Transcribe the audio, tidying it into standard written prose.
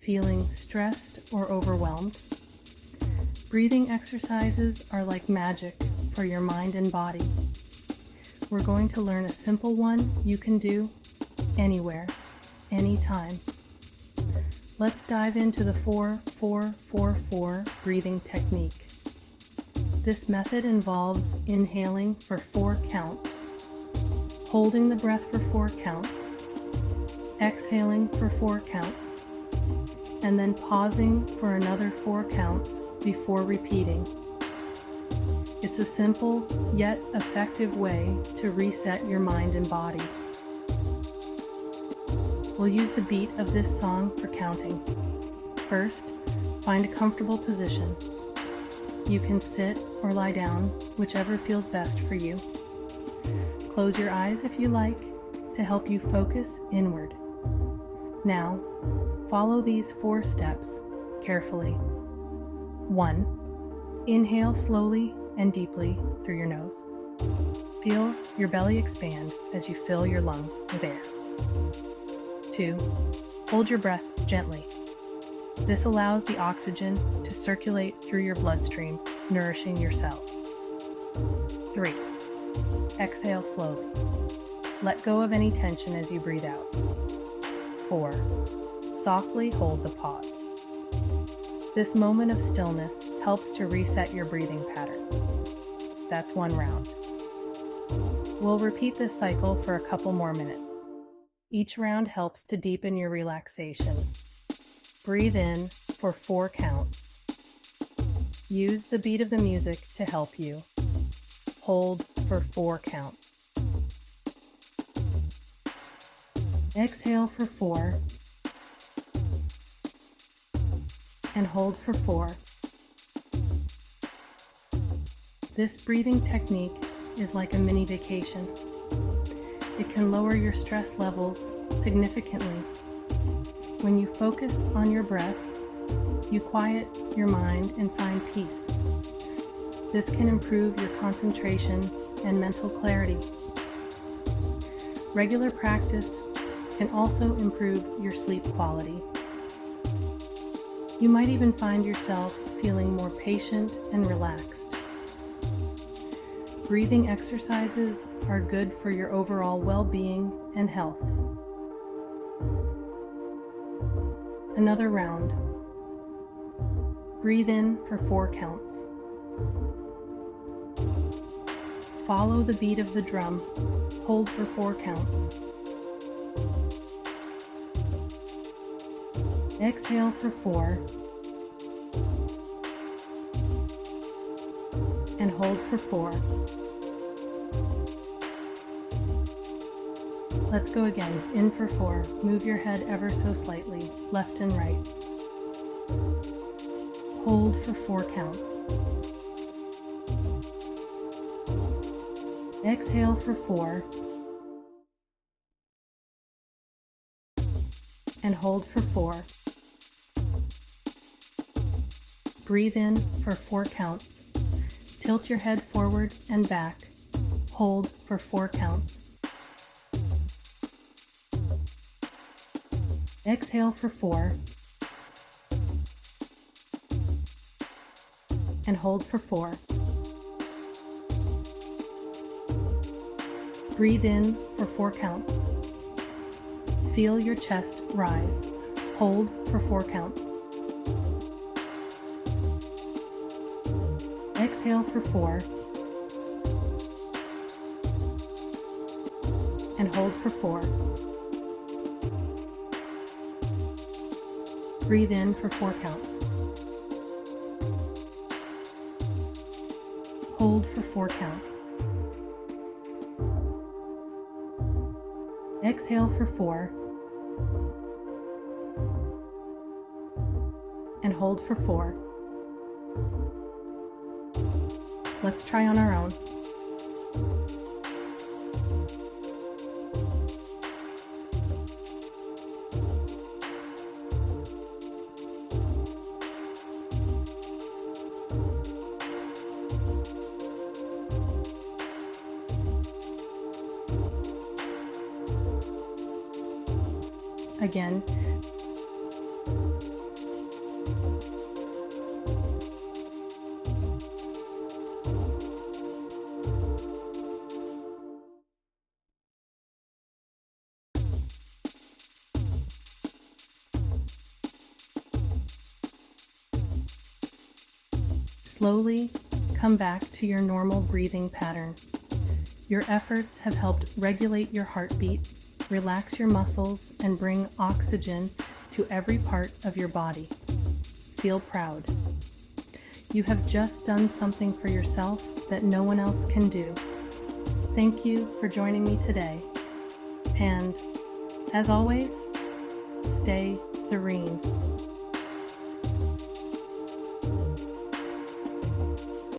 feeling stressed or overwhelmed? Breathing exercises are like magic for your mind and body. We're going to learn a simple one you can do anywhere, anytime. Let's dive into the 4-4-4-4 breathing technique. This method involves inhaling for 4 counts, holding the breath for 4 counts, exhaling for 4 counts, and then pausing for another 4 counts before repeating. It's a simple yet effective way to reset your mind and body. We'll use the beat of this song for counting. First, find a comfortable position. You can sit or lie down, whichever feels best for you. Close your eyes if you like, to help you focus inward. Now, follow these 4 steps carefully. 1. Inhale slowly and deeply through your nose. Feel your belly expand as you fill your lungs with air. 2. Hold your breath gently. This allows the oxygen to circulate through your bloodstream, nourishing your cells. 3. Exhale slowly. Let go of any tension as you breathe out. 4. Softly hold the pause. This moment of stillness helps to reset your breathing pattern. That's 1 round. We'll repeat this cycle for a couple more minutes. Each round helps to deepen your relaxation. Breathe in for 4 counts. Use the beat of the music to help you. Hold for 4 counts. Exhale for 4. And hold for 4. This breathing technique is like a mini vacation. It can lower your stress levels significantly. When you focus on your breath, you quiet your mind and find peace. This can improve your concentration and mental clarity. Regular practice can also improve your sleep quality. You might even find yourself feeling more patient and relaxed. Breathing exercises are good for your overall well-being and health. Another round. Breathe in for 4 counts. Follow the beat of the drum. Hold for 4 counts. Exhale for 4. And hold for 4. Let's go again. In for 4. Move your head ever so slightly, left and right. Hold for 4 counts. Exhale for 4. And hold for 4. Breathe in for 4 counts. Tilt your head forward and back. Hold for 4 counts. Exhale for 4. And hold for 4. Breathe in for 4 counts. Feel your chest rise. Hold for 4 counts. Exhale for 4. And hold for 4. Breathe in for 4 counts. Hold for 4 counts. Exhale for 4. And hold for 4. Let's try on our own. Again, Slowly come back to your normal breathing pattern. Your efforts have helped regulate your heartbeat, relax your muscles, and bring oxygen to every part of your body. Feel proud. You have just done something for yourself that no one else can do. Thank you for joining me today. And as always, stay serene.